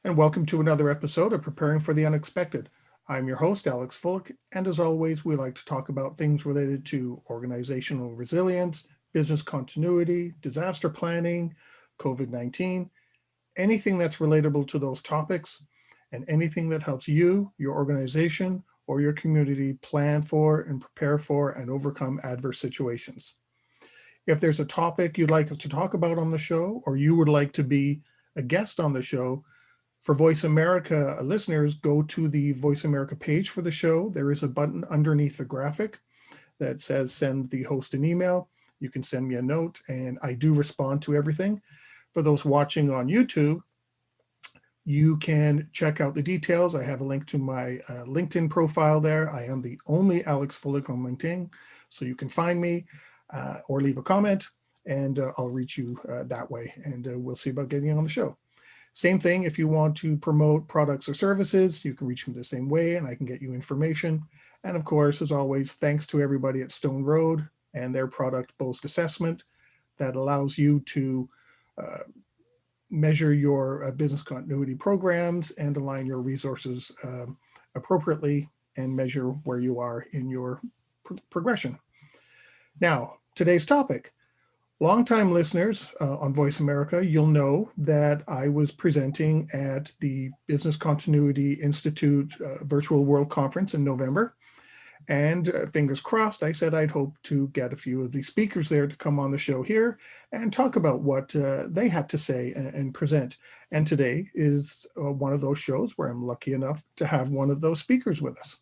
and welcome to another episode of Preparing for the Unexpected. I'm your host, Alex Fullick, and as always, we like to talk about things related to organizational resilience, business continuity, disaster planning, COVID 19, anything that's relatable to those topics, and anything that helps you, your organization, or your community plan for and prepare for and overcome adverse situations. If there's a topic you'd like us to talk about on the show, or you would like to be a guest on the show, for Voice America listeners, go to the Voice America page for the show. There is a button underneath the graphic that says send the host an email. You can send me a note, and I do respond to everything. For those watching on YouTube, you can check out the details. I have a link to my LinkedIn profile there. I am the only Alex Fullick on LinkedIn, so you can find me or leave a comment, and I'll reach you that way, and we'll see about getting you on the show. Same thing, if you want to promote products or services, you can reach me the same way and I can get you information. And of course, as always, thanks to everybody at Stone Road and their product Boast Assessment that allows you to uh, measure your business continuity programs and align your resources appropriately and measure where you are in your progression. Now, today's topic. Longtime listeners on Voice America, you'll know that I was presenting at the Business Continuity Institute Virtual World Conference in November. And fingers crossed, I said I'd hope to get a few of the speakers there to come on the show here and talk about what they had to say and present. And today is one of those shows where I'm lucky enough to have one of those speakers with us.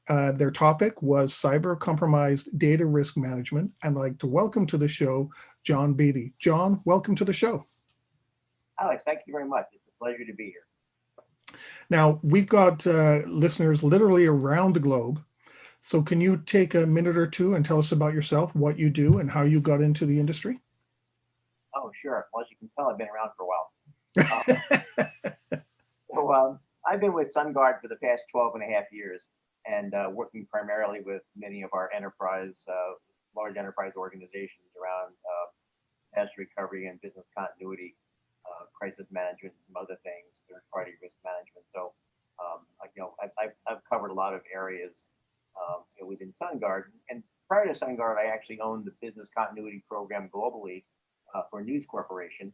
Their topic was cyber compromised data risk management. And I'd like to welcome to the show, John Beattie. John, welcome to the show. Alex, thank you very much. It's a pleasure to be here. Now, we've got listeners literally around the globe. So can you take a minute or two and tell us about yourself, what you do, and how you got into the industry? Oh, sure. Well, as you can tell, I've been around for a while. I've been with SunGuard for the past 12 and a half years and working primarily with many of our large enterprise organizations around disaster recovery and business continuity, crisis management, and some other things, third-party risk management. So, I've covered a lot of areas within SunGuard. And prior to SunGuard, I actually owned the business continuity program globally for News Corporation,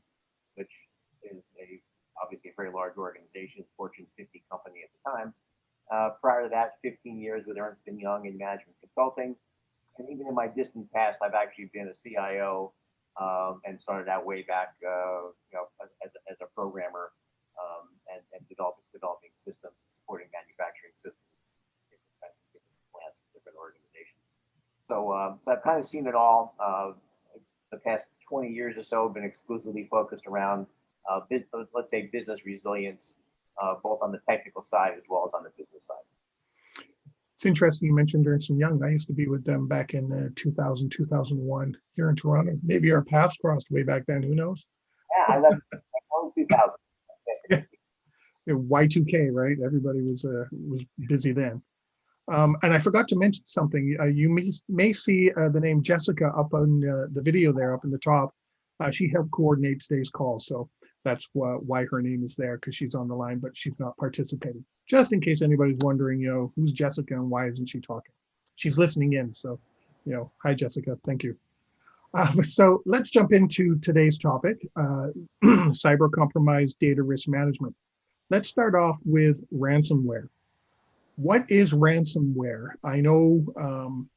which is obviously a very large organization, Fortune 50 company at the time. Prior to that, 15 years with Ernst & Young in management consulting. And even in my distant past, I've actually been a CIO and started out way back, as a programmer and developing systems and supporting manufacturing systems in different plants, different organizations. So I've kind of seen it all. The past 20 years or so, been exclusively focused around, let's say, business resilience, both on the technical side as well as on the business side. It's interesting you mentioned Ernst & Young. I used to be with them back in 2000, 2001 here in Toronto. Maybe our paths crossed way back then, who knows? Yeah, I left in 2000. Y2K, right? Everybody was busy then. And I forgot to mention something. You may see the name Jessica up on the video there, up in the top. She helped coordinate today's call, so that's why her name is there, because she's on the line, but she's not participating. Just in case anybody's wondering, who's Jessica and why isn't she talking? She's listening in, so, hi Jessica, thank you. So let's jump into today's topic, cyber compromised data risk management. Let's start off with ransomware. What is ransomware? I know,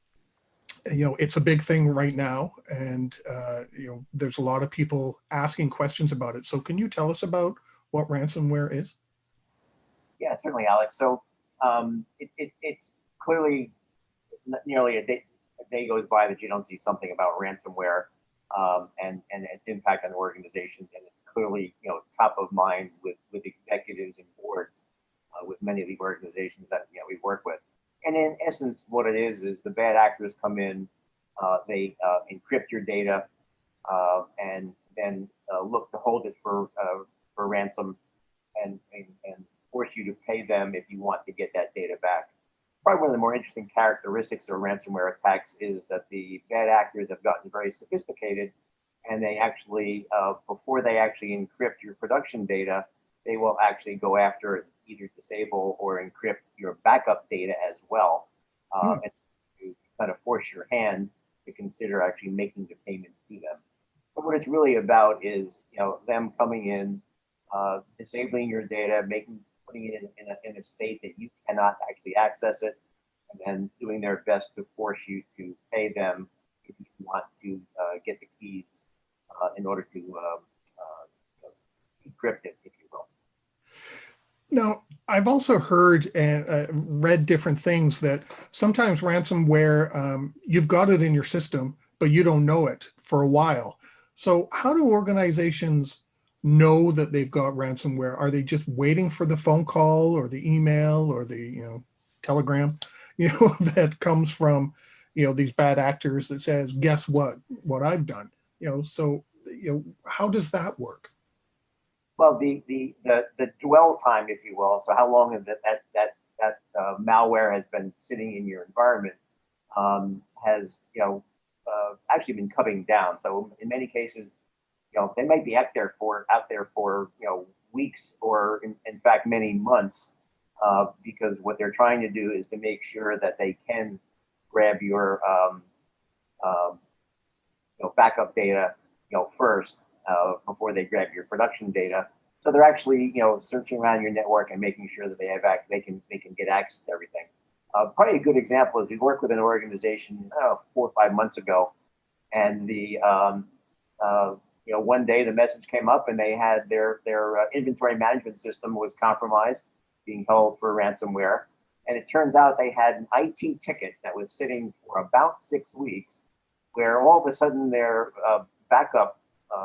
it's a big thing right now, and there's a lot of people asking questions about it. So can you tell us about what ransomware is? Yeah, certainly, Alex. So it's clearly nearly a day goes by that you don't see something about ransomware and its impact on organizations, and it's clearly top of mind with executives and boards with many of the organizations that we work with. And in essence, what it is the bad actors come in, they encrypt your data, and then look to hold it for ransom, and force you to pay them if you want to get that data back. Probably one of the more interesting characteristics of ransomware attacks is that the bad actors have gotten very sophisticated, and they actually, before they actually encrypt your production data, they will actually go after either disable or encrypt your backup data as well, and to kind of force your hand to consider actually making the payments to them. But what it's really about is, them coming in, disabling your data, putting it in a state that you cannot actually access it, and then doing their best to force you to pay them if you want to get the keys in order to encrypt it, if you will. Now, I've also heard and read different things that sometimes ransomware, you've got it in your system, but you don't know it for a while. So how do organizations know that they've got ransomware? Are they just waiting for the phone call or the email or the telegram, that comes from, these bad actors that says, guess what I've done? So how does that work? Well, the dwell time, if you will, so how long that malware has been sitting in your environment, has actually been coming down. So in many cases, they might be out there for weeks or in fact many months, because what they're trying to do is to make sure that they can grab your backup data first, before they grab your production data. So they're actually searching around your network and making sure that they can get access to everything. Probably a good example is we worked with an organization 4 or 5 months ago, and the one day the message came up and they had their inventory management system was compromised, being held for ransomware, and it turns out they had an IT ticket that was sitting for about 6 weeks, where all of a sudden their backup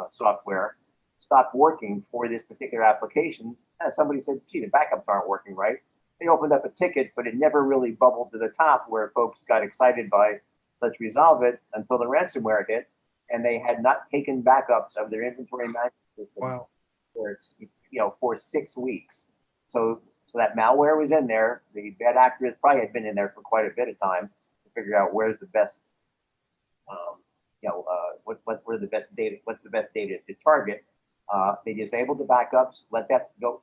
software stopped working for this particular application. And somebody said, gee, the backups aren't working right. They opened up a ticket, but it never really bubbled to the top where folks got excited by, let's resolve it, until the ransomware hit. And they had not taken backups of their inventory management system. Wow. For 6 weeks. So that malware was in there. The bad actors probably had been in there for quite a bit of time to figure out where's the best, what's the best data to target. They disabled the backups, let that go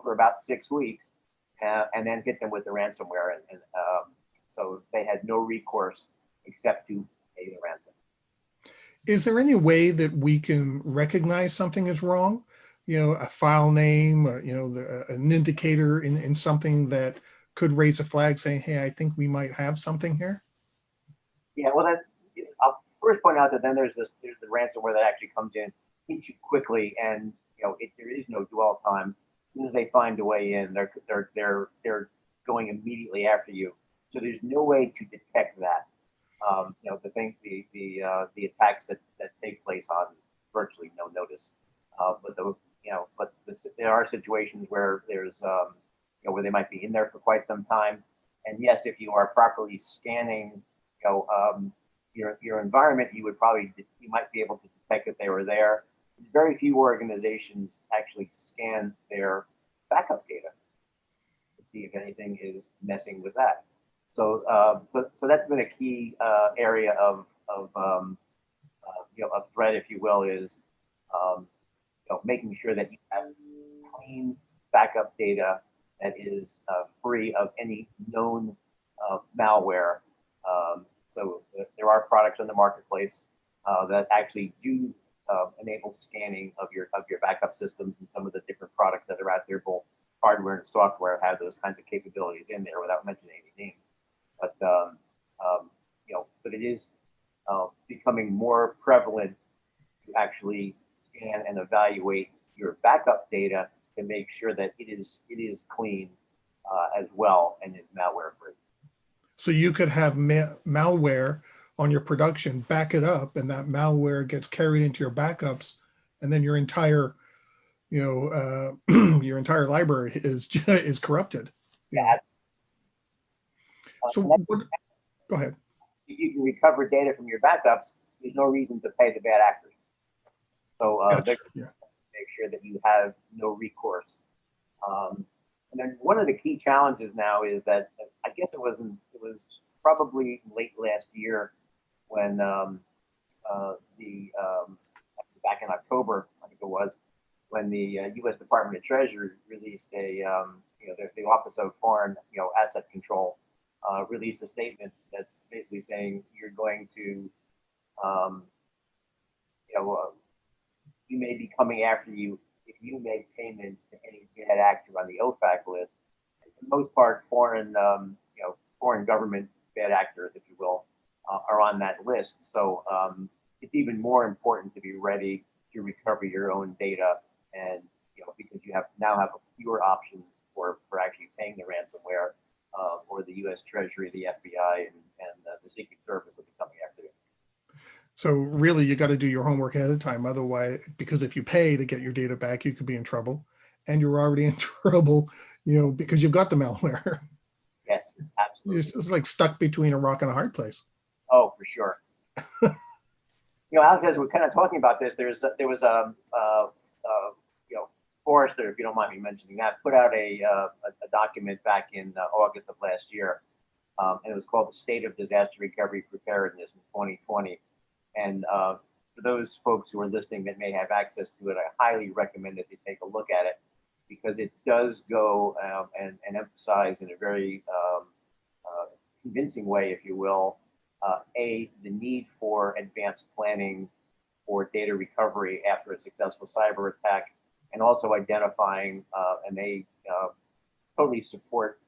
for about 6 weeks, and then hit them with the ransomware. And so they had no recourse except to pay the ransom. Is there any way that we can recognize something is wrong? A file name, an indicator in something that could raise a flag saying, hey, I think we might have something here? Yeah, well, I'll first point out that then there's the ransomware that actually comes in, hits you quickly, and there is no dwell time. As soon as they find a way in, they're going immediately after you. So there's no way to detect that. The attacks that take place on virtually no notice. There are situations where there's where they might be in there for quite some time. And yes, if you are properly scanning, your environment, you might be able to detect that they were there. Very few organizations actually scan their backup data to see if anything is messing with that. So that's been a key area of a threat, if you will, is making sure that you have clean backup data that is free of any known malware. So there are products on the marketplace that actually do enable scanning of your backup systems, and some of the different products that are out there, both hardware and software, have those kinds of capabilities in there without mentioning any names. But it is becoming more prevalent to actually scan and evaluate your backup data to make sure that it is clean as well, and is malware free. So you could have malware on your production, back it up, and that malware gets carried into your backups, and then your entire, your entire library is corrupted. Yeah. So go ahead. If you can recover data from your backups, there's no reason to pay the bad actors. So Gotcha. make sure that you have no recourse. And then one of the key challenges now is that, I guess it was probably late last year when back in October, I think it was, when the U.S. Department of Treasury released the Office of Foreign Asset Control released a statement that's basically saying you're going to um, you know uh, we may be coming after you if you make payments to any bad actor on the OFAC list. And for the most part, foreign government bad actors, if you will, are on that list. So it's even more important to be ready to recover your own data, and because you now have fewer options for actually paying the ransomware, or the U.S. Treasury, the FBI, and the Secret Service will be coming after you. So really, you got to do your homework ahead of time. Otherwise, because if you pay to get your data back, you could be in trouble, and you're already in trouble, because you've got the malware. Yes, You're absolutely. just like stuck between a rock and a hard place. Oh, for sure. Alex, as we're kind of talking about this, there was Forrester, if you don't mind me mentioning that, put out a document back in August of last year, and it was called the State of Disaster Recovery Preparedness in 2020. And for those folks who are listening that may have access to it, I highly recommend that you take a look at it, because it does go and emphasize in a very convincing way, if you will, the need for advanced planning for data recovery after a successful cyber attack, and also identifying, and they totally support,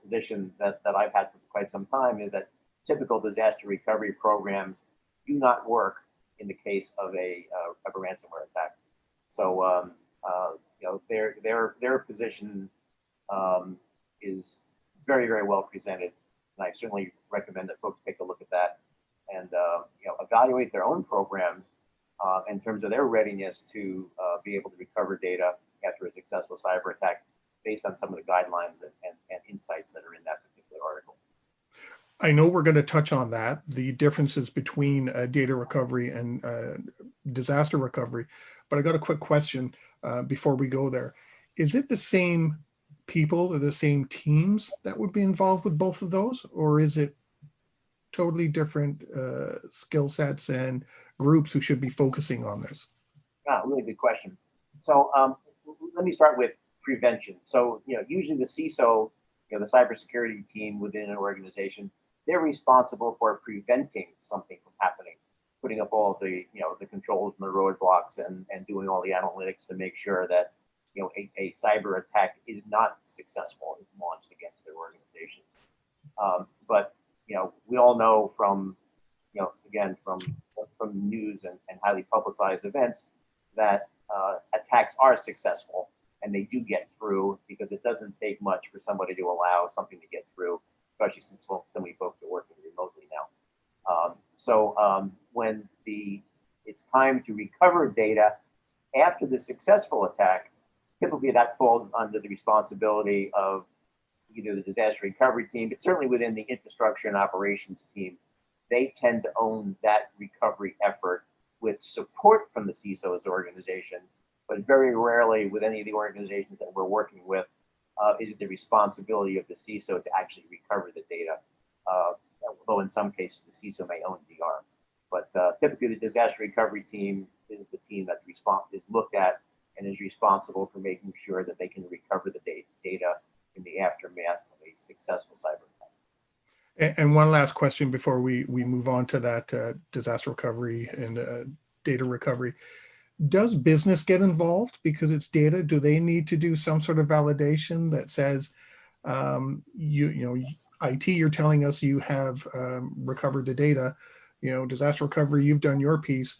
position that I've had for quite some time, is that typical disaster recovery programs do not work in the case of a ransomware attack. So, their position is very, very well presented, and I certainly recommend that folks take a look at that and evaluate their own programs in terms of their readiness to be able to recover data after a successful cyber attack, based on some of the guidelines and insights that are in that particular article. I know we're going to touch on that, the differences between data recovery and disaster recovery, but I got a quick question before we go there. Is it the same people or the same teams that would be involved with both of those, or is it totally different skill sets and groups who should be focusing on this? Really good question. So let me start with prevention. So usually the CISO, the cybersecurity team within an organization, they're responsible for preventing something from happening, putting up all the the controls and the roadblocks, and doing all the analytics to make sure that a cyber attack is not successful if launched against their organization. But we all know from again from news and highly publicized events that attacks are successful, and they do get through, because it doesn't take much for somebody to allow something to get through, especially since so many folks are working remotely now. When it's time to recover data after the successful attack, typically that falls under the responsibility of either the disaster recovery team, but certainly within the infrastructure and operations team. They tend to own that recovery effort with support from the CISO's organization, but very rarely with any of the organizations that we're working with is it the responsibility of the CISO to actually recover the data. Although in some cases the CISO may own DR. But typically the disaster recovery team is the team that is looked at and is responsible for making sure that they can recover the data in the aftermath of a successful cyber attack. And one last question before we move on to that disaster recovery and data recovery. Does business get involved because it's data? Do they need to do some sort of validation that says, IT, you're telling us you have recovered the data, disaster recovery, you've done your piece.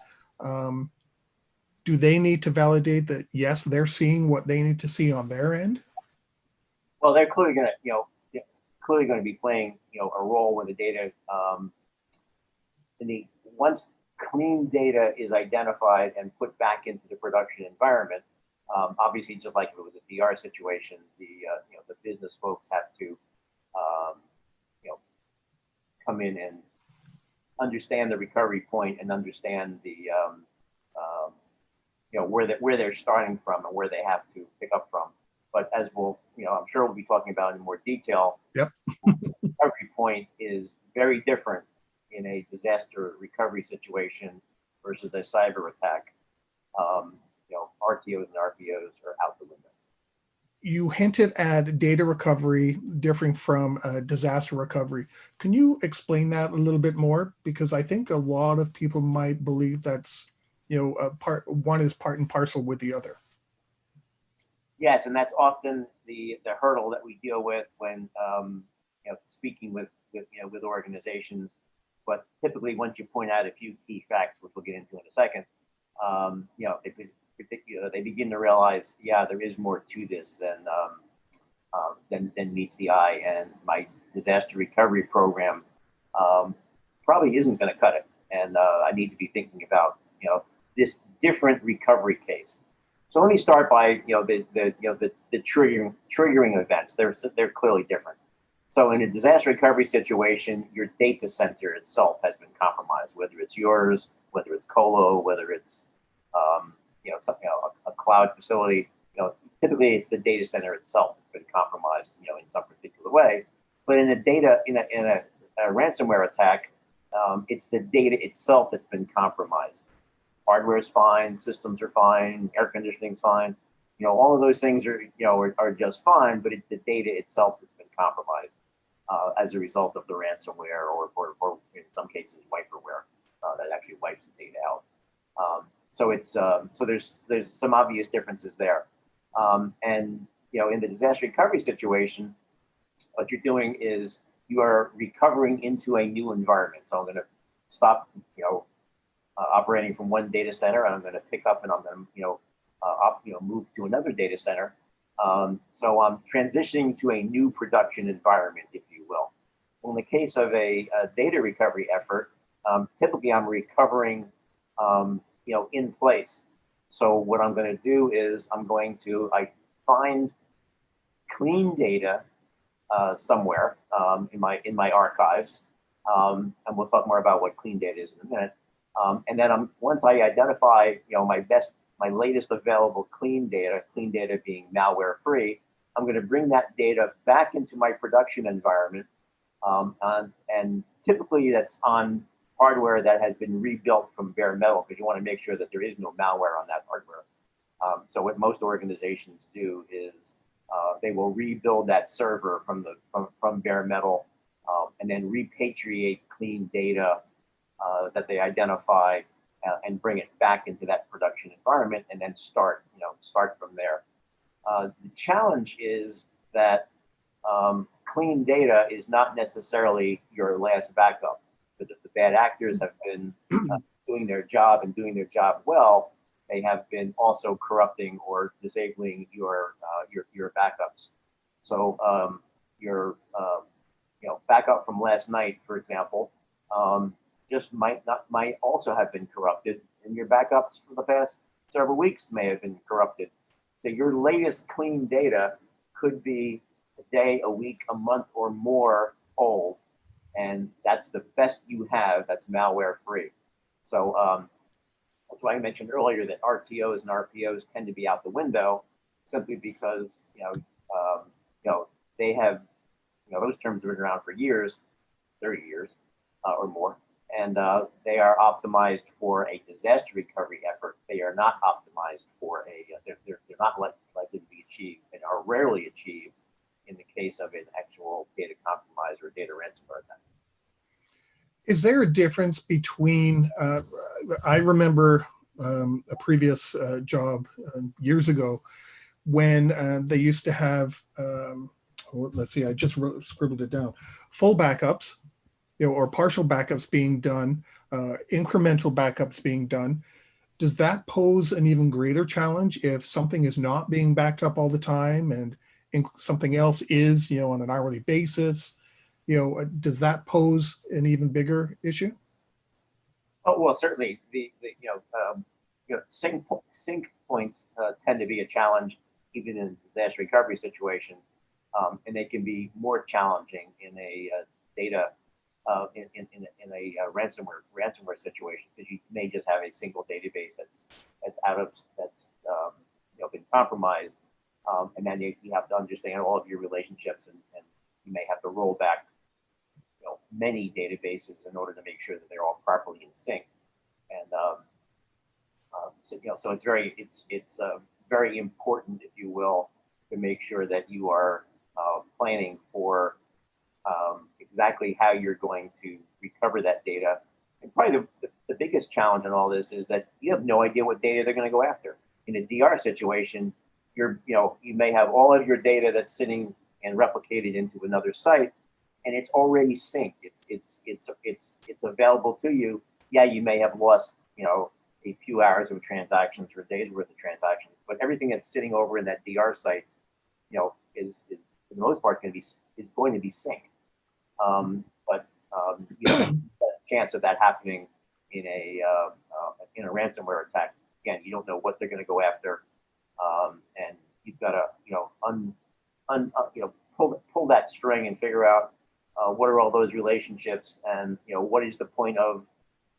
Do they need to validate that, yes, they're seeing what they need to see on their end? Well, they're clearly going to be playing a role with the data. Once clean data is identified and put back into the production environment, obviously, just like if it was a DR situation, the business folks have to come in and understand the recovery point and understand the where they're starting from and where they have to pick up from. But as I'm sure we'll be talking about in more detail. Yep. The recovery point is very different in a disaster recovery situation versus a cyber attack. RTOs and RPOs are out the window. You hinted at data recovery differing from disaster recovery. Can you explain that a little bit more? Because I think a lot of people might believe that's, one is part and parcel with the other. Yes, and that's often the hurdle that we deal with when speaking with organizations. But typically, once you point out a few key facts, which we'll get into in a second, they begin to realize, yeah, there is more to this than meets the eye, and my disaster recovery program probably isn't going to cut it, and I need to be thinking about this different recovery case. So let me start by the triggering events. They're clearly different. So in a disaster recovery situation, your data center itself has been compromised, whether it's yours, whether it's colo, whether it's a cloud facility. Typically it's the data center itself that's been compromised, in some particular way. But in a ransomware attack, it's the data itself that's been compromised. Hardware is fine, systems are fine, air conditioning's fine. All of those things are just fine, but it's the data itself that's been compromised as a result of the ransomware or in some cases wiperware that actually wipes the data out. So there's some obvious differences there. In the disaster recovery situation, what you're doing is you are recovering into a new environment. So I'm going to stop, operating from one data center, and I'm going to pick up and I'm going to move to another data center. So I'm transitioning to a new production environment, if you will. In the case of a data recovery effort, typically I'm recovering, in place. So what I'm going to do is I find clean data somewhere in my archives, and we'll talk more about what clean data is in a minute. And then once I identify, my latest available clean data being malware free, I'm going to bring that data back into my production environment, and typically that's on hardware that has been rebuilt from bare metal, because you want to make sure that there is no malware on that hardware. So what most organizations do is they will rebuild that server from bare metal, and then repatriate clean data that they identify and bring it back into that production environment, and then start from there. The challenge is that clean data is not necessarily your last backup. But if the bad actors have been doing their job and doing their job well, they have been also corrupting or disabling your backups. So your backup from last night, for example, just might also have been corrupted, and your backups for the past several weeks may have been corrupted. So your latest clean data could be a day, a week, a month, or more old, and that's the best you have that's malware free. So that's why I mentioned earlier that RTOs and RPOs tend to be out the window, simply because they have those terms have been around for years, 30 years or more, and they are optimized for a disaster recovery effort. They are not optimized for they're not likely to be achieved, and are rarely achieved in the case of an actual data compromise or data ransomware attack. Is there a difference between, I remember a previous job years ago when they used to have, let's see, I just scribbled it down, full backups, or partial backups being done, incremental backups being done. Does that pose an even greater challenge if something is not being backed up all the time and something else is, on an hourly basis? Does that pose an even bigger issue? Oh, well, certainly sync points tend to be a challenge even in a disaster recovery situation, and they can be more challenging in a data in a ransomware situation, because you may just have a single database that's been compromised, and then you have to understand all of your relationships, and you may have to roll back many databases in order to make sure that they're all properly in sync. And So it's very important, if you will, to make sure that you are planning for exactly how you're going to recover that data. And probably the biggest challenge in all this is that you have no idea what data they're going to go after. In a DR situation, you may have all of your data that's sitting and replicated into another site, and it's already synced. It's available to you. Yeah, you may have lost a few hours of transactions or days worth of transactions, but everything that's sitting over in that DR site, is for the most part is going to be synced. But the chance of that happening in a ransomware attack, again, you don't know what they're going to go after, and you've got to pull that string and figure out what are all those relationships, and what is the point of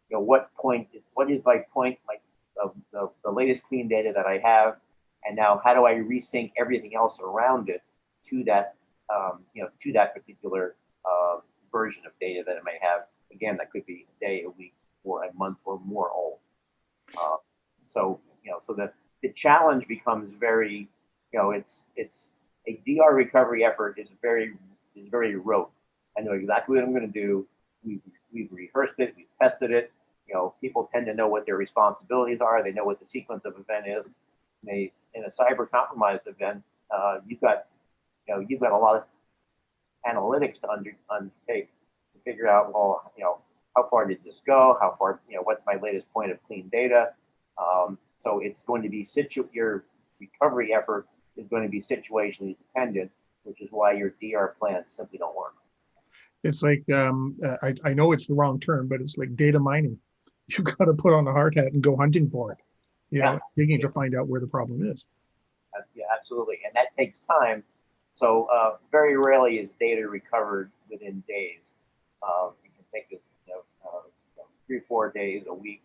what is my point of the latest clean data that I have, and now how do I resync everything else around it to that to that particular version of data that it may have. Again, that could be a day, a week, or a month or more old. So the challenge becomes very, it's a DR recovery effort is very rote. I know exactly what I'm going to do. We've rehearsed it, we've tested it. People tend to know what their responsibilities are. They know what the sequence of event is. In a cyber compromised event, you've got a lot of analytics to undertake to figure out, well, how far did this go? How far, what's my latest point of clean data? So it's going to be your recovery effort is going to be situationally dependent, which is why your DR plans simply don't work. It's like, I know it's the wrong term, but it's like data mining. You've got to put on a hard hat and go hunting for it, digging to find out where the problem is. Yeah, absolutely. And that takes time. So very rarely is data recovered within days. It can take 3 or 4 days, a week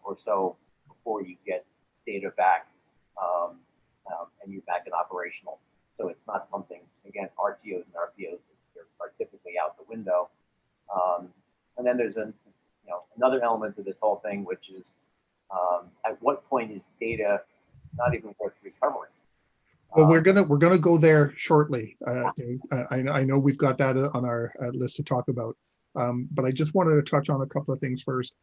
or so before you get data back and you're back in operational. So it's not something, again, RTOs and RPOs are typically out the window. And then there's another element to this whole thing, which is at what point is data not even worth recovering? Well, we're gonna go there shortly. I know we've got that on our list to talk about, but I just wanted to touch on a couple of things first.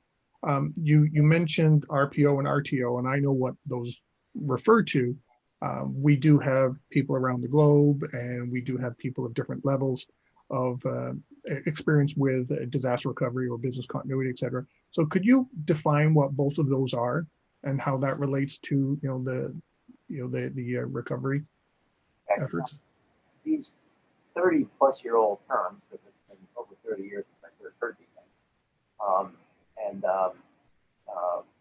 You mentioned RPO and RTO, and I know what those refer to. We do have people around the globe, and we do have people of different levels of experience with disaster recovery or business continuity, et cetera. So could you define what both of those are and how that relates to the recovery efforts? These 30-plus-year-old terms, because it's been over 30 years since I first heard these things.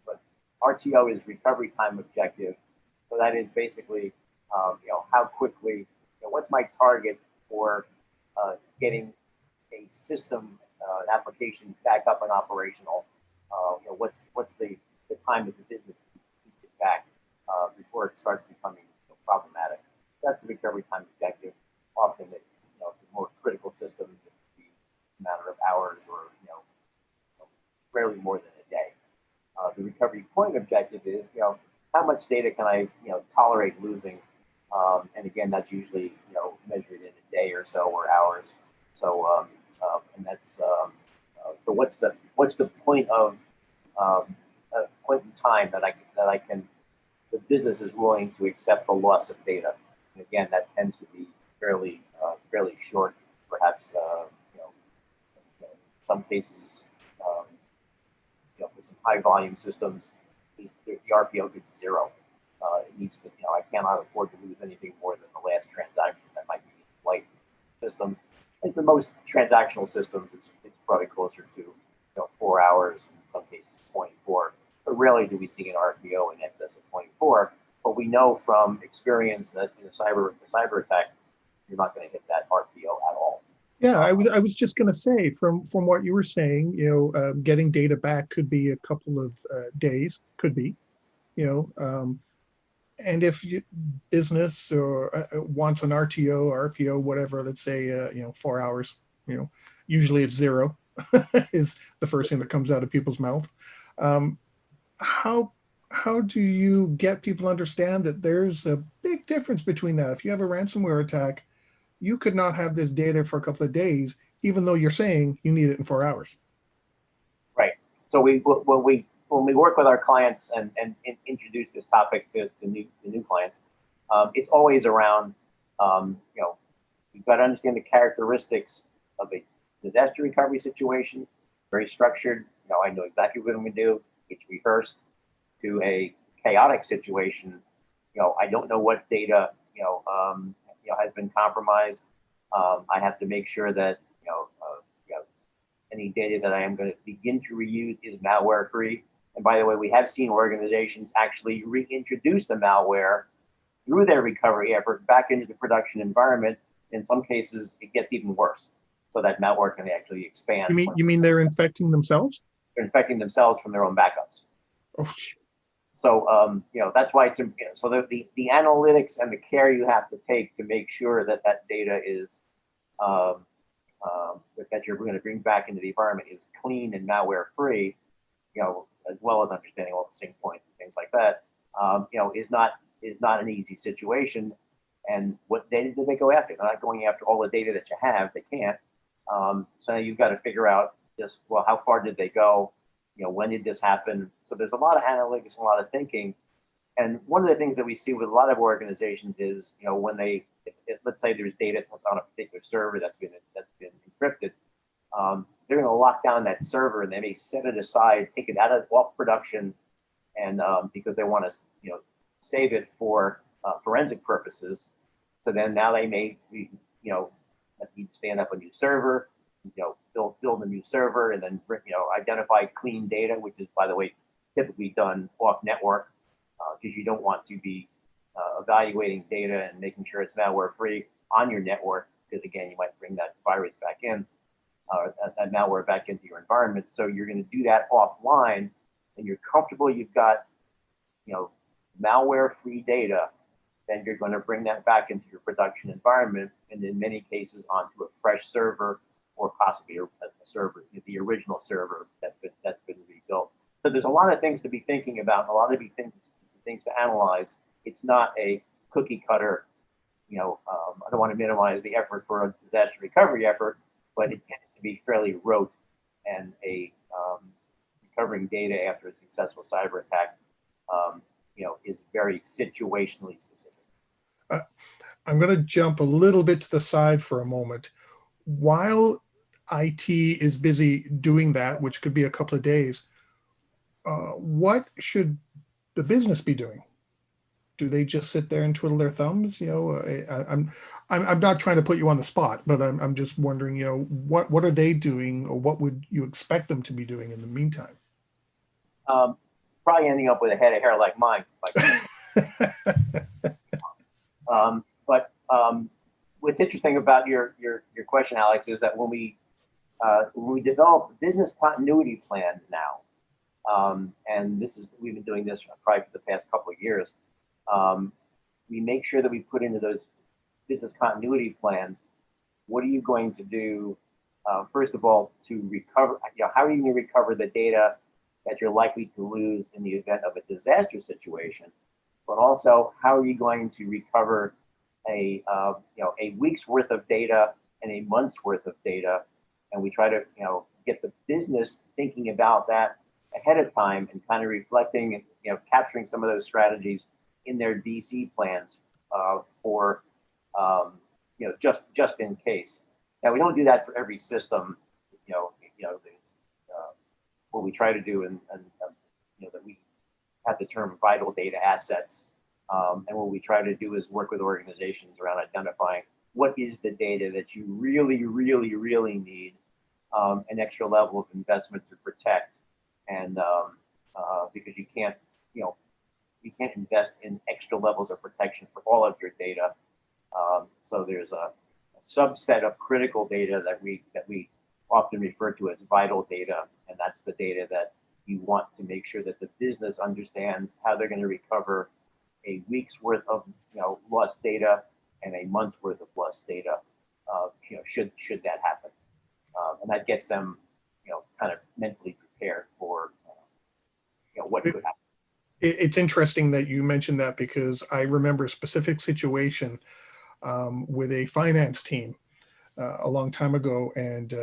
But RTO is recovery time objective. So that is basically, how quickly, what's my target for getting a system, an application back up and operational? What's the time that the business keeps it back before it starts becoming problematic? That's the recovery time objective. Often, the more critical systems, it could be a matter of hours or rarely more than a day. The recovery point objective is how much data can I tolerate losing, and again that's usually measured in a day or so or hours. So and that's so what's the point of point in time that I can the business is willing to accept the loss of data. And again, that tends to be fairly short, perhaps. In some cases, for some high volume systems, the RPO could be 0. It needs to, I cannot afford to lose anything more than the last transaction. That might be a light system. And for most transactional systems, it's probably closer to 4 hours, in some cases 24. But rarely do we see an RPO in excess of 24. But we know from experience that in a cyber attack, you're not going to hit that RPO at all. Yeah, I was just going to say from what you were saying, getting data back could be a couple of days, could be, and if business or wants an RTO, RPO, whatever, let's say 4 hours, usually it's 0 is the first thing that comes out of people's mouth. How how do you get people to understand that there's a big difference between that? If you have a ransomware attack, you could not have this data for a couple of days, even though you're saying you need it in 4 hours. Right. So when we work with our clients and introduce this topic to the new clients, it's always around, you've got to understand the characteristics of a disaster recovery situation, very structured. I know exactly what I'm going to do. It's rehearsed. To a chaotic situation, I don't know what data, has been compromised. I have to make sure that, any data that I am going to begin to reuse is malware free. And by the way, we have seen organizations actually reintroduce the malware through their recovery effort back into the production environment. In some cases, it gets even worse. So that malware can actually expand. You mean they're infecting themselves? They're infecting themselves from their own backups. Oh. So, that's why it's, so the analytics and the care you have to take to make sure that that data is, that you're going to bring back into the environment is clean and malware free, as well as understanding all the sync points and things like that, is not an easy situation. And what data do they go after? They're not going after all the data that you have. They can't. So you've got to figure out just, well, how far did they go? When did this happen? So there's a lot of analytics, a lot of thinking. And one of the things that we see with a lot of organizations is, when they, let's say there's data on a particular server that's been encrypted, they're going to lock down that server and they may set it aside, take it off production, and because they want to, save it for forensic purposes. So then now they may, need to stand up a new server, build a new server, and then identify clean data, which is, by the way, typically done off network, because you don't want to be evaluating data and making sure it's malware free on your network, because again, you might bring that virus back in, that malware back into your environment. So you're going to do that offline, and you're comfortable you've got malware free data. Then you're going to bring that back into your production environment, and in many cases onto a fresh server, or possibly a server, the original server that's been rebuilt. So there's a lot of things to be thinking about, a lot of things to analyze. It's not a cookie cutter, I don't want to minimize the effort for a disaster recovery effort, but it tends to be fairly rote, and recovering data after a successful cyber attack, is very situationally specific. I'm going to jump a little bit to the side for a moment. While IT is busy doing that, which could be a couple of days, what should the business be doing? Do they just sit there and twiddle their thumbs? I'm not trying to put you on the spot, but I'm just wondering, what are they doing, or what would you expect them to be doing in the meantime? Probably ending up with a head of hair like mine. But what's interesting about your question, Alex, is that when we develop a business continuity plan now, and we've been doing this probably for the past couple of years, we make sure that we put into those business continuity plans, what are you going to do, first of all, to recover, how are you going to recover the data that you're likely to lose in the event of a disaster situation, but also how are you going to recover a week's worth of data and a month's worth of data, and we try to get the business thinking about that ahead of time and kind of reflecting and capturing some of those strategies in their DC plans for just in case. Now we don't do that for every system, what we try to do, and that we have the term vital data assets. And what we try to do is work with organizations around identifying what is the data that you really, really, really need an extra level of investment to protect. And because you can't invest in extra levels of protection for all of your data. So there's a subset of critical data that we often refer to as vital data, and that's the data that you want to make sure that the business understands how they're going to recover a week's worth of lost data and a month's worth of lost data, should that happen, and that gets them kind of mentally prepared for what could happen. It's interesting that you mentioned that, because I remember a specific situation with a finance team a long time ago, and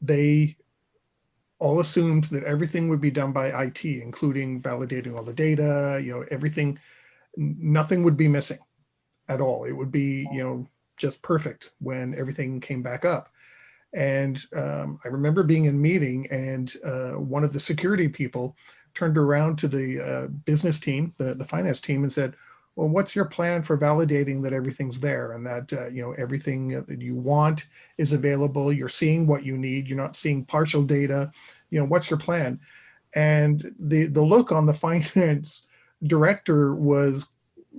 they all assumed that everything would be done by IT, including validating all the data, everything, nothing would be missing at all. It would be, just perfect when everything came back up. And I remember being in a meeting, and one of the security people turned around to the business team, the finance team, and said, well, what's your plan for validating that everything's there, and that everything that you want is available? You're seeing what you need. You're not seeing partial data. What's your plan? And the look on the finance director was,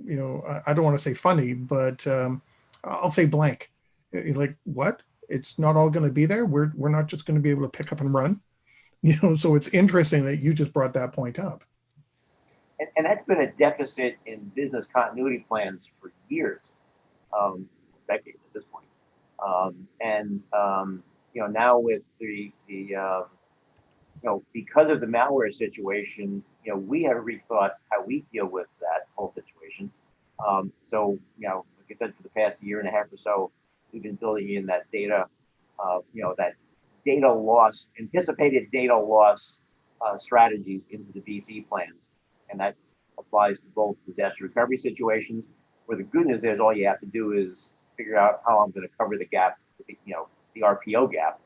I don't want to say funny, but I'll say blank. Like, what? It's not all going to be there. We're not just going to be able to pick up and run. So it's interesting that you just brought that point up. And that's been a deficit in business continuity plans for years, decades at this point. Now with because of the malware situation, we have rethought how we deal with that whole situation. Like I said, for the past year and a half or so, we've been building in that data, that data loss, anticipated data loss strategies into the DC plans. And that applies to both disaster recovery situations, where the good news is all you have to do is figure out how I'm going to cover the gap, the RPO gap.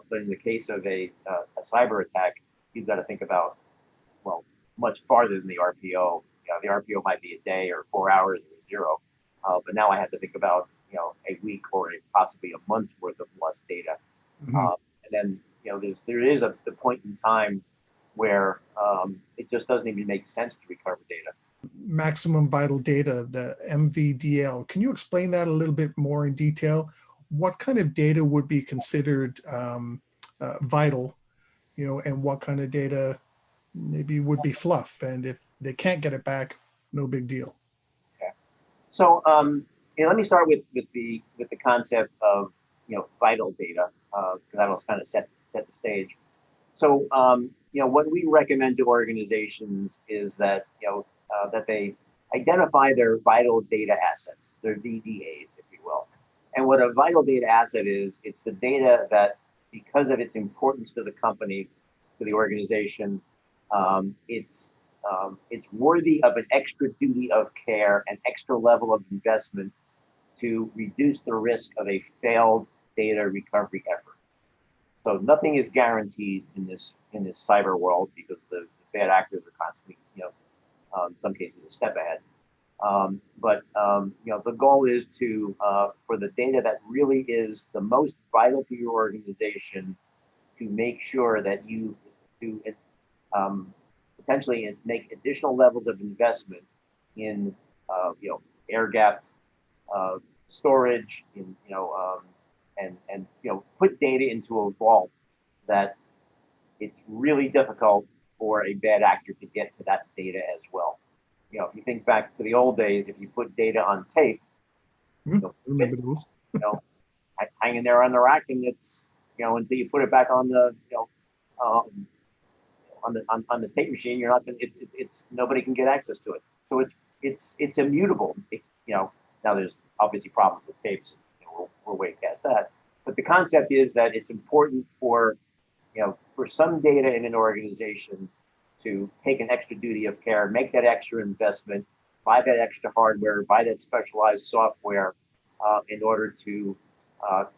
But in the case of a cyber attack, you've got to think about, well, much farther than the RPO. The RPO might be a day or 4 hours or 0. But now I have to think about, a week or possibly a month's worth of lost data. Mm-hmm. And then, there is the point in time where it just doesn't even make sense to recover data. Maximum vital data, the MVDL. Can you explain that a little bit more in detail? What kind of data would be considered vital, and what kind of data maybe would be fluff? And if they can't get it back, no big deal. Okay. So let me start with the concept of vital data, because that'll kind of set the stage. So what we recommend to organizations is that that they identify their vital data assets, their VDAs, if you will. And what a vital data asset is, it's the data that, because of its importance to the company, to the organization, it's worthy of an extra duty of care, an extra level of investment to reduce the risk of a failed data recovery effort. So nothing is guaranteed in this cyber world, because the bad actors are constantly, in some cases, a step ahead. But the goal is to for the data that really is the most vital to your organization, to make sure that you do potentially make additional levels of investment in air gap storage, in and put data into a vault that it's really difficult for a bad actor to get to that data as well. If you think back to the old days, if you put data on tape, remember those? Hanging there on the rack, and it's until you put it back on the on the tape machine, you're not going. It's nobody can get access to it. So it's immutable. Now there's obviously problems with tapes. We're way past that. But the concept is that it's important for some data in an organization to take an extra duty of care, make that extra investment, buy that extra hardware, buy that specialized software in order to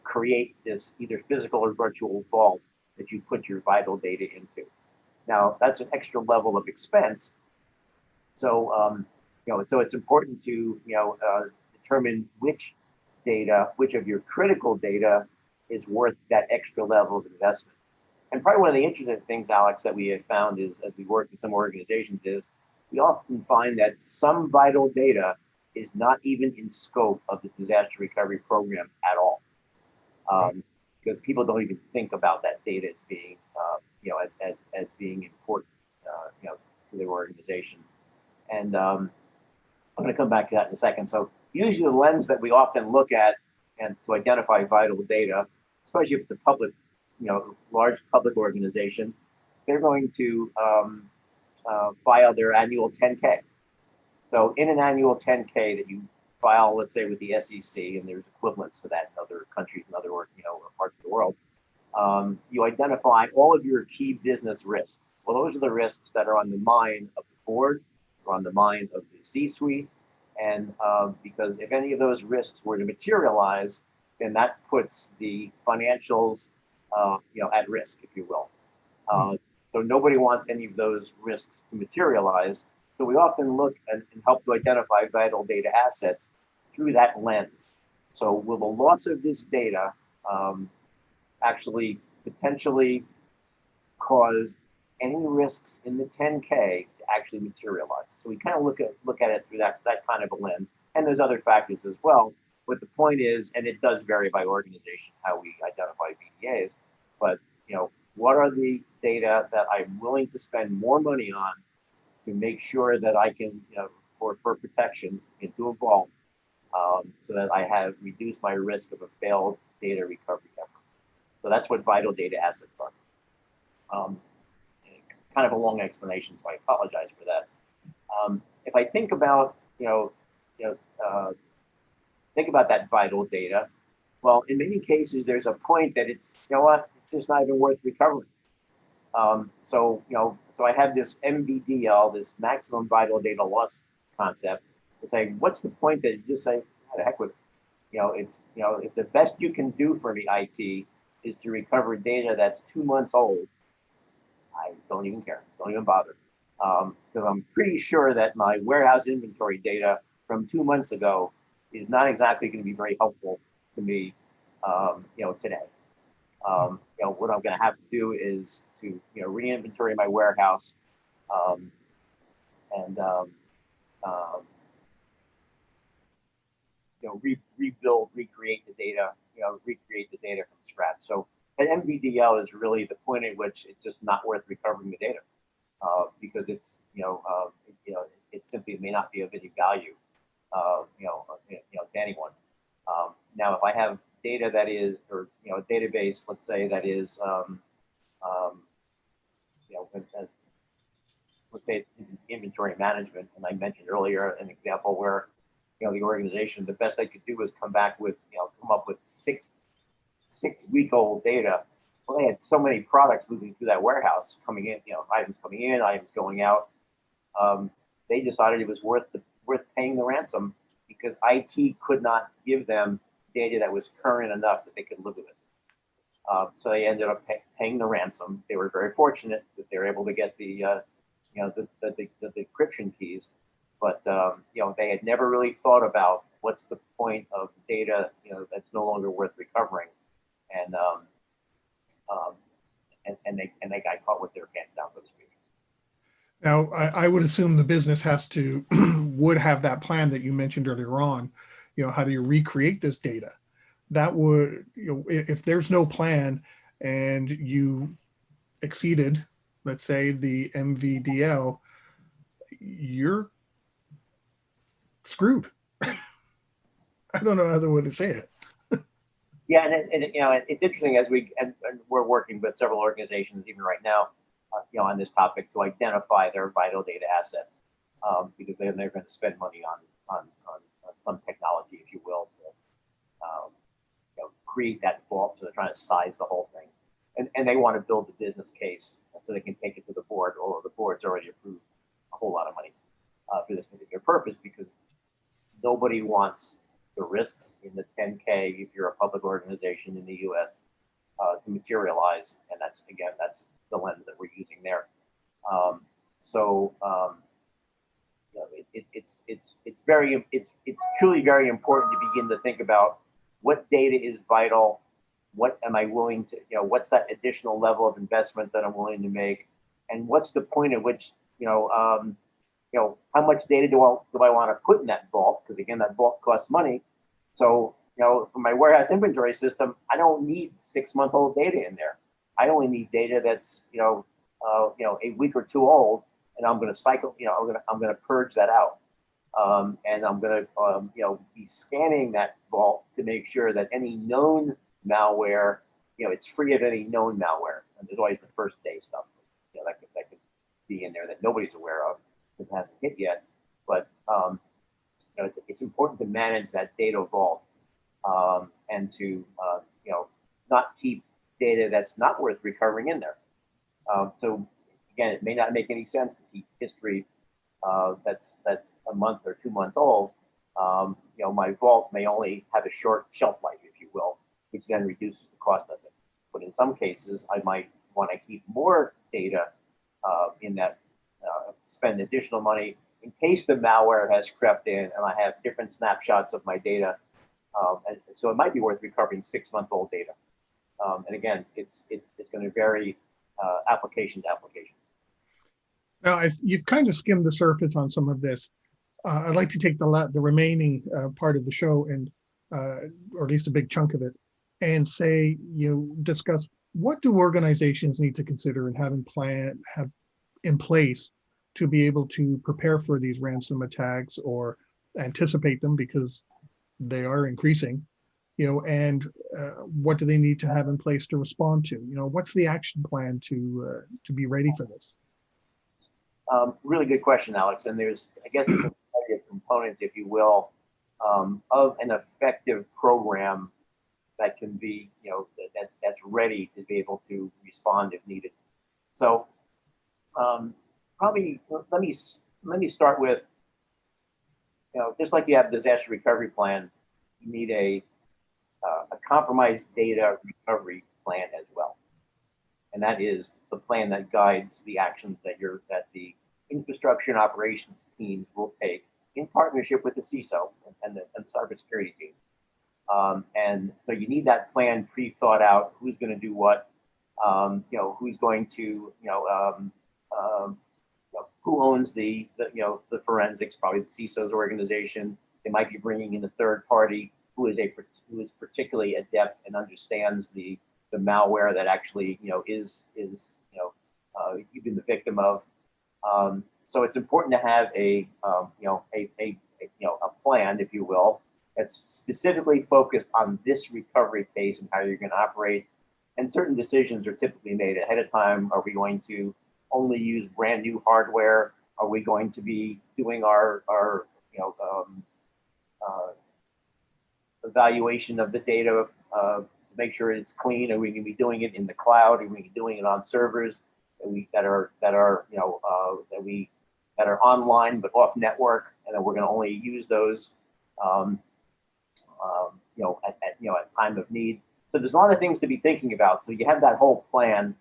create this either physical or virtual vault that you put your vital data into. Now, that's an extra level of expense. So, so it's important to determine which of your critical data is worth that extra level of investment. And probably one of the interesting things, Alex, that we have found is, as we work with some organizations, is we often find that some vital data is not even in scope of the disaster recovery program at all, because people don't even think about that data as being, as being important, to their organization. And I'm going to come back to that in a second. So usually the lens that we often look at and to identify vital data, especially if it's a public, large public organization, they're going to file their annual 10K. So in an annual 10K that you file, let's say with the SEC, and there's equivalents to that in other countries and other parts of the world, you identify all of your key business risks. Well, those are the risks that are on the mind of the board, or on the mind of the C-suite, and because if any of those risks were to materialize, then that puts the financials, at risk, if you will. So nobody wants any of those risks to materialize. So we often look and help to identify vital data assets through that lens. So will the loss of this data actually potentially cause any risks in the 10K to actually materialize? So we kind of look at it through that kind of a lens. And there's other factors as well. But the point is, and it does vary by organization how we identify VDAs, but what are the data that I'm willing to spend more money on to make sure that I can, for protection into a vault, so that I have reduced my risk of a failed data recovery effort. So that's what vital data assets are. Kind of a long explanation, so I apologize for that. If I think about, think about that vital data, well, in many cases, there's a point that it's, it's just not even worth recovering. So I have this MVDL, this maximum vital data loss concept, to say, what's the point that you just say, the heck with it? If the best you can do for me, IT, is to recover data that's 2 months old, I don't even care, don't even bother. Because I'm pretty sure that my warehouse inventory data from 2 months ago is not exactly going to be very helpful to me, today. What I'm going to have to do is to, re-inventory my warehouse, and rebuild, recreate the data, from scratch. So an MVDL is really the point at which it's just not worth recovering the data, because it's, it simply may not be of any value, to anyone. Now, if I have data that is, or a database, let's say that is, let's say inventory management, and I mentioned earlier an example where the organization, the best they could do was come up with 6-week-old data. Well, they had so many products moving through that warehouse, coming in, items coming in, items going out. They decided it was worth paying the ransom, because IT could not give them data that was current enough that they could live with it. So they ended up paying the ransom. They were very fortunate that they were able to get the encryption keys, but they had never really thought about what's the point of data that's no longer worth recovering, and they got caught with their pants down, so to speak. Now, I would assume the business has to would have that plan that you mentioned earlier on. How do you recreate this data? That would, if there's no plan and you exceeded, let's say, the MVDL, you're screwed. I don't know how other way to say it. Yeah, and it's interesting as and we're working with several organizations even right now, on this topic, to identify their vital data assets, because they're going to spend money on some technology, if you will, to create that vault. So they're trying to size the whole thing, and they want to build the business case so they can take it to the board, or the board's already approved a whole lot of money for this particular purpose, because nobody wants the risks in the 10K, if you're a public organization in the U.S., to materialize, and that's the lens that we're using there. It's truly very important to begin to think about what data is vital, what am I willing to, what's that additional level of investment that I'm willing to make, and what's the point at which, how much data do I want to put in that vault? Because again, that vault costs money. So, for my warehouse inventory system, I don't need 6-month-old data in there. I only need data that's, a week or two old, and I'm going to cycle, I'm going to purge that out. And I'm going to, be scanning that vault to make sure that any known malware, it's free of any known malware. And there's always the first day stuff, that could be in there that nobody's aware of, that hasn't hit yet. But it's important to manage that data vault and to not keep data that's not worth recovering in there. So again, it may not make any sense to keep history that's a month or 2 months old. My vault may only have a short shelf life, if you will, which then reduces the cost of it. But in some cases, I might want to keep more data in that, spend additional money in case the malware has crept in and I have different snapshots of my data. And so it might be worth recovering 6-month-old data. And again, it's going to vary application to application. Now, you've kind of skimmed the surface on some of this. I'd like to take the remaining part of the show and, or at least a big chunk of it, and say, discuss what do organizations need to consider and have in place to be able to prepare for these ransom attacks or anticipate them, because they are increasing, and what do they need to have in place to respond to? What's the action plan to be ready for this? Really good question, Alex. And there's, I guess, a variety of components, if you will, of an effective program that can be, that's ready to be able to respond if needed. So, probably let me start with, just like you have a disaster recovery plan, you need a compromised data recovery plan as well, and that is the plan that guides the actions that the infrastructure and operations teams will take in partnership with the CISO and the cybersecurity team. And so you need that plan pre-thought out. Who's going to do what? Who's going to who owns the forensics? Probably the CISO's organization. They might be bringing in a third party who is particularly adept and understands the malware that actually is you've been the victim of. So it's important to have a plan, if you will, that's specifically focused on this recovery phase and how you're going to operate. And certain decisions are typically made ahead of time. Are we going to only use brand new hardware? Are we going to be doing our evaluation of the data to make sure it's clean? Are we going to be doing it in the cloud? Are we going to be doing it on servers that are online but off network, and then we're going to only use those at time of need? So there's a lot of things to be thinking about. So you have that whole plan,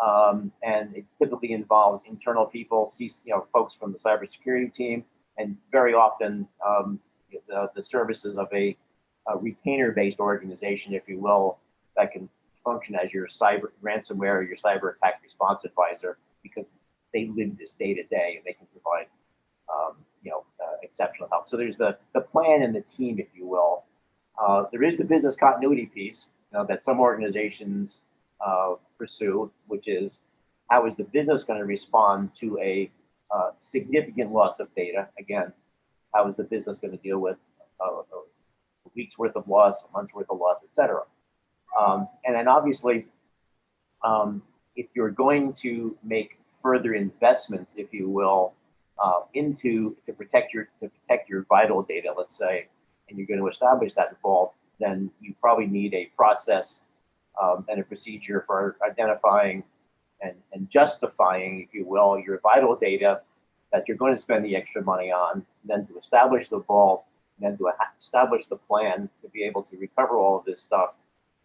and it typically involves internal people, folks from the cybersecurity team, and very often the services of a retainer-based organization, if you will, that can function as your cyber ransomware or your cyber attack response advisor, because they live this day to day and they can provide exceptional help. So there's the plan and the team, if you will. There is the business continuity piece that some organizations pursue, which is how is the business going to respond to a significant loss of data? Again, how is the business going to deal with a week's worth of loss, a month's worth of loss, et cetera? And then obviously, if you're going to make further investments, if you will, to protect your vital data, let's say, and you're going to establish that vault, then you probably need a process and a procedure for identifying and justifying, if you will, your vital data that you're going to spend the extra money on, then to establish the vault, and then to establish the plan to be able to recover all of this stuff.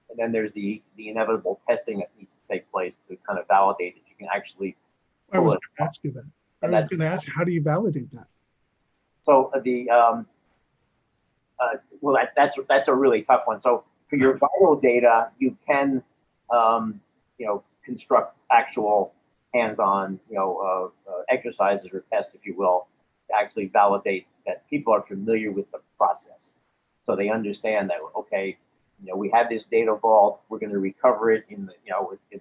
And then there's the inevitable testing that needs to take place to kind of validate that you can actually. I was going to ask you that. I was going to ask you, how do you validate that? So that's a really tough one. So for your vital data, you can construct actual hands-on exercises or tests, if you will, to actually validate that people are familiar with the process, so they understand that, okay, we have this data vault, we're going to recover it in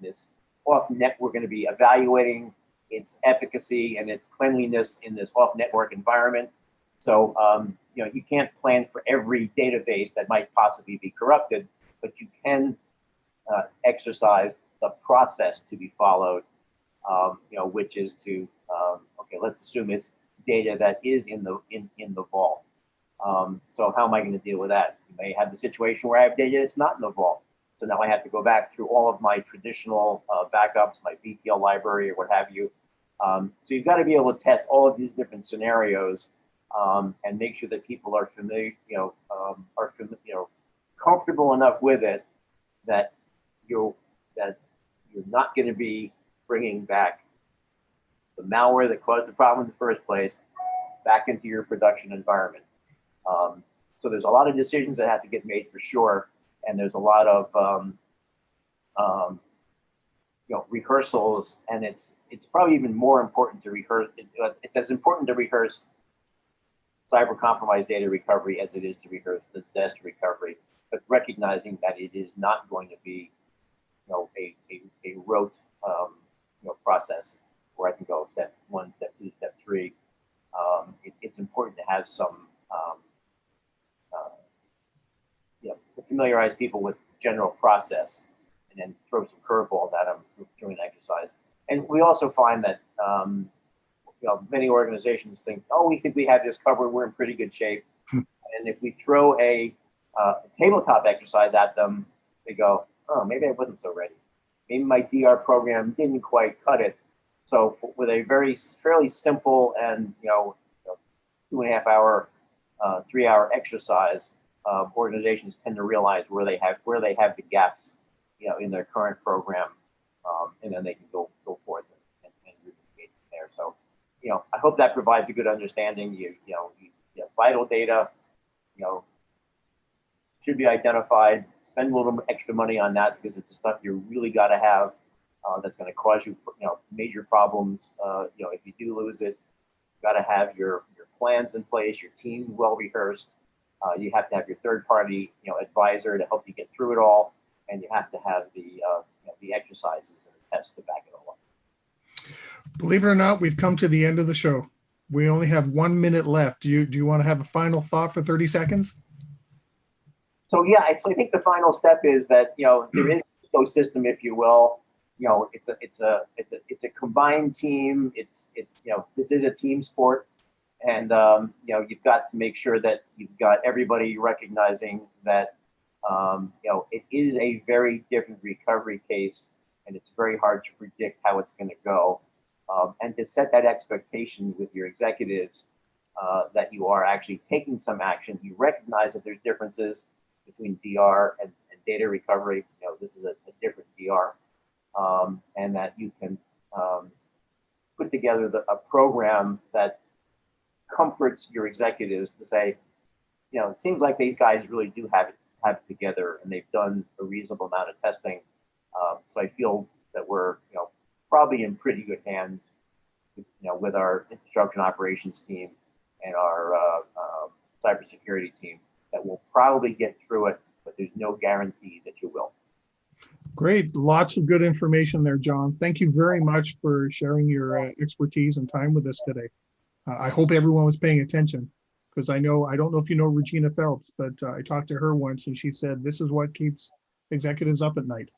this off net. We're going to be evaluating its efficacy and its cleanliness in this off network environment. So you can't plan for every database that might possibly be corrupted, but you can exercise the process to be followed which is to, okay, let's assume it's data that is in the vault. So how am I going to deal with that? You may have the situation where I have data that's not in the vault. So now I have to go back through all of my traditional backups, my BTL library or what have you. So you've got to be able to test all of these different scenarios and make sure that people are familiar, comfortable enough with it that you're not going to be bringing back the malware that caused the problem in the first place back into your production environment. So there's a lot of decisions that have to get made for sure, and there's a lot of rehearsals, and it's probably even more important to rehearse. It's as important to rehearse cyber compromise data recovery as it is to rehearse disaster recovery, but recognizing that it is not going to be a rote process where I can go step 1, step 2, step 3. It's important to have some to familiarize people with general process and then throw some curveballs at them during an exercise. And we also find that many organizations think, oh, we think we have this covered, we're in pretty good shape. And if we throw a tabletop exercise at them, they go, oh, maybe I wasn't so ready. Maybe my DR program didn't quite cut it. So with a fairly simple and 2.5 hour, 3 hour exercise, organizations tend to realize where they have the gaps, in their current program, and then they can go forth and remediate from there. So, I hope that provides a good understanding. You vital data, should be identified. Spend a little extra money on that because it's the stuff you really got to have. That's going to cause you, major problems. If you do lose it, you got to have your plans in place, your team well rehearsed. You have to have your third-party, advisor to help you get through it all, and you have to have the exercises and the tests to back it all up. Believe it or not, we've come to the end of the show. We only have 1 minute left. Do you want to have a final thought for 30 seconds? So yeah, so I think the final step is that there is an ecosystem, if you will. It's a combined team. It's this is a team sport. And you've got to make sure that you've got everybody recognizing that it is a very different recovery case, and it's very hard to predict how it's going to go. And to set that expectation with your executives that you are actually taking some action. You recognize that there's differences between DR and data recovery. This is a different DR, and that you can put together a program that comforts your executives to say, it seems like these guys really do have it together, and they've done a reasonable amount of testing. So I feel that we're, probably in pretty good hands, with our infrastructure and operations team and our cybersecurity team, that will probably get through it, but there's no guarantee that you will. Great. Lots of good information there, John. Thank you very much for sharing your expertise and time with us today. I hope everyone was paying attention, because I don't know if you know Regina Phelps, but I talked to her once and she said, this is what keeps executives up at night.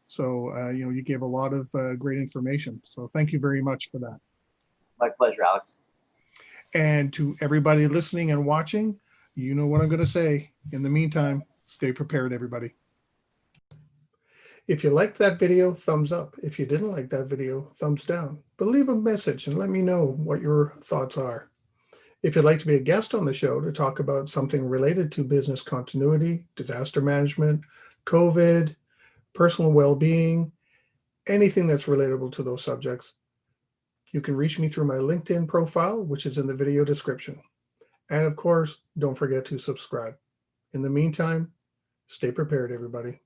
So, you gave a lot of great information. So thank you very much for that. My pleasure, Alex. And to everybody listening and watching, you know what I'm going to say. In the meantime, stay prepared, everybody. If you liked that video, thumbs up. If you didn't like that video, thumbs down. But leave a message and let me know what your thoughts are. If you'd like to be a guest on the show to talk about something related to business continuity, disaster management, COVID, personal well-being, anything that's relatable to those subjects, you can reach me through my LinkedIn profile, which is in the video description. And of course, don't forget to subscribe. In the meantime, stay prepared, everybody.